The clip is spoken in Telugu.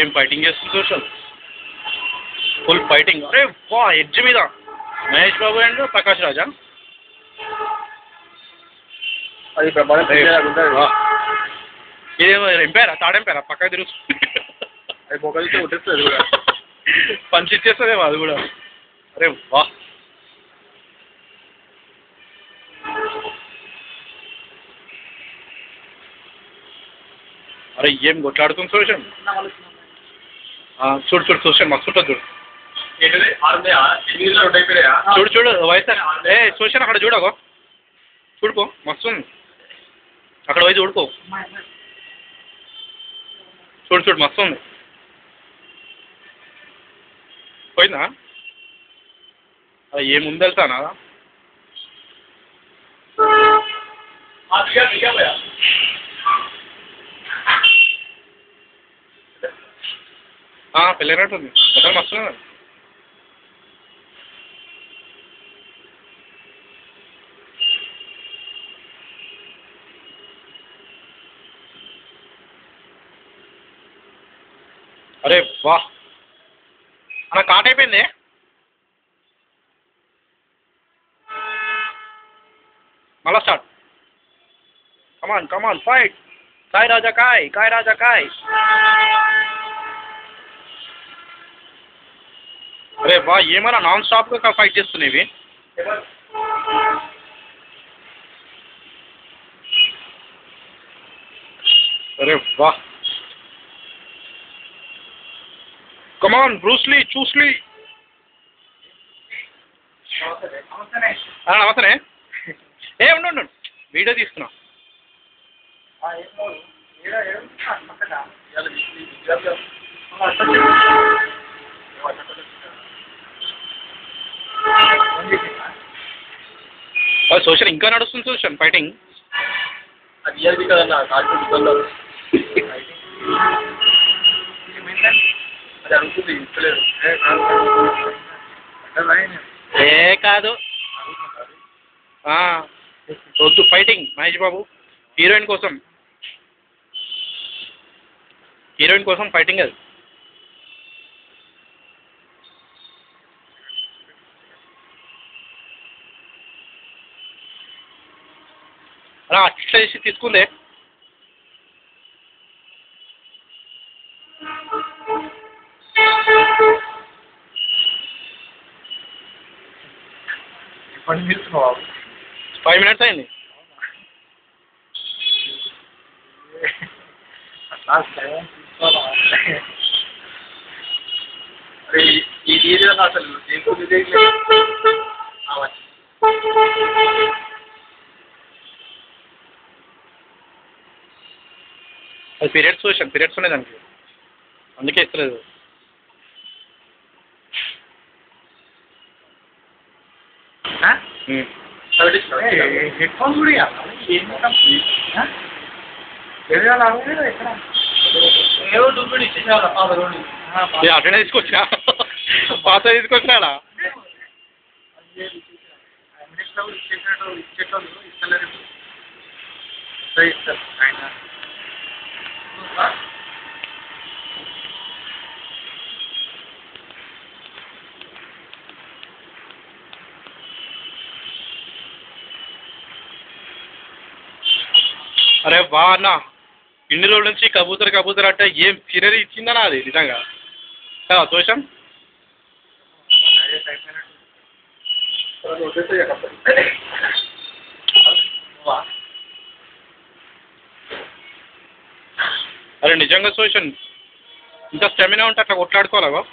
ఏం ఫైటింగ్ చేస్తుంది సోషల్ ఫుల్ ఫైటింగ్. అరే వా ఎడ్జ్ మీద మహేష్ బాబు అండ్ ప్రకాష్ రాజా. అది ఇదేమో ఎంపారా తాడెంపారా పక్కకు తిరుగుతుంది. అది మొక్కలతో కొట్టేస్తుంది కూడా పంచి ఇచ్చేస్తుందేమో అది కూడా. అరే వా అరే ఏం కొట్లాడుతుంది సోషన్. చూడు చూడు సోషన్ మస్తు ఉంటుంది చూడు. చూడు చూడు వయసు ఏ సోషన్ అక్కడ చూడకో చూడుకో మస్తు ఉంది అక్కడ పోయి చూడుకో. చూడు చూడు మస్తు ఉంది పోయిందా. అది ఏముంది తెలుసానా పెళ్ళైనట్టుంది అసలు మస్తు. అరే వా అలా కాట్ అయిపోయింది. మళ్ళా స్టార్ట్. కమాన్ కమాన్ ఫైట్. కాయ్ రాజా కాయ్ కాయ్ రాజా కాయ్. అరే వా ఏమైనా నాన్ స్టాప్గా ఫైట్ చేస్తున్నాయి. అరే వా కమాన్ బ్రూస్లీ చూస్లీ. నమస్తేనే ఏ ఉండు వీడియో తీస్తున్నా. సోషల్ ఇంకా నడుస్తుంది సోషల్ ఫైటింగ్. అది అది కదన్నా అది అడుగుతుంది ఇస్తలేదు. ఏ కాదు వద్దు ఫైటింగ్ మహేష్ బాబు హీరోయిన్ కోసం ఫైటింగ్. అది అలా అట్లా చేసి తీసుకుందే. పని తీస్తున్నావా 5 minutes అయింది. ఈ వీడియో అసలు అది పీరియడ్స్ సోషన్ పీరియడ్స్ ఉన్నాయి దానికి అందుకే ఇస్తలేదు. హెడ్ ఫోన్స్ కూడా ఏవో డూప్లికేట్ ఇచ్చేసారా అటెండ్ తీసుకొచ్చినా పాత తీసుకొచ్చినా ఇచ్చేటోళ్ళు ఇస్తలేరు. ఇస్తారు ఆయన అరే వా అన్న ఇన్ని రోజుల నుంచి కబూతర్ అంటే ఏం ఫిరరీ ఇచ్చిందనా అది నిజంగా కదా సోషం. అరే నిజంగా సోషన్ ఇంత స్టామినా ఉంటే అట్లా కొట్లాడుకోవాలా.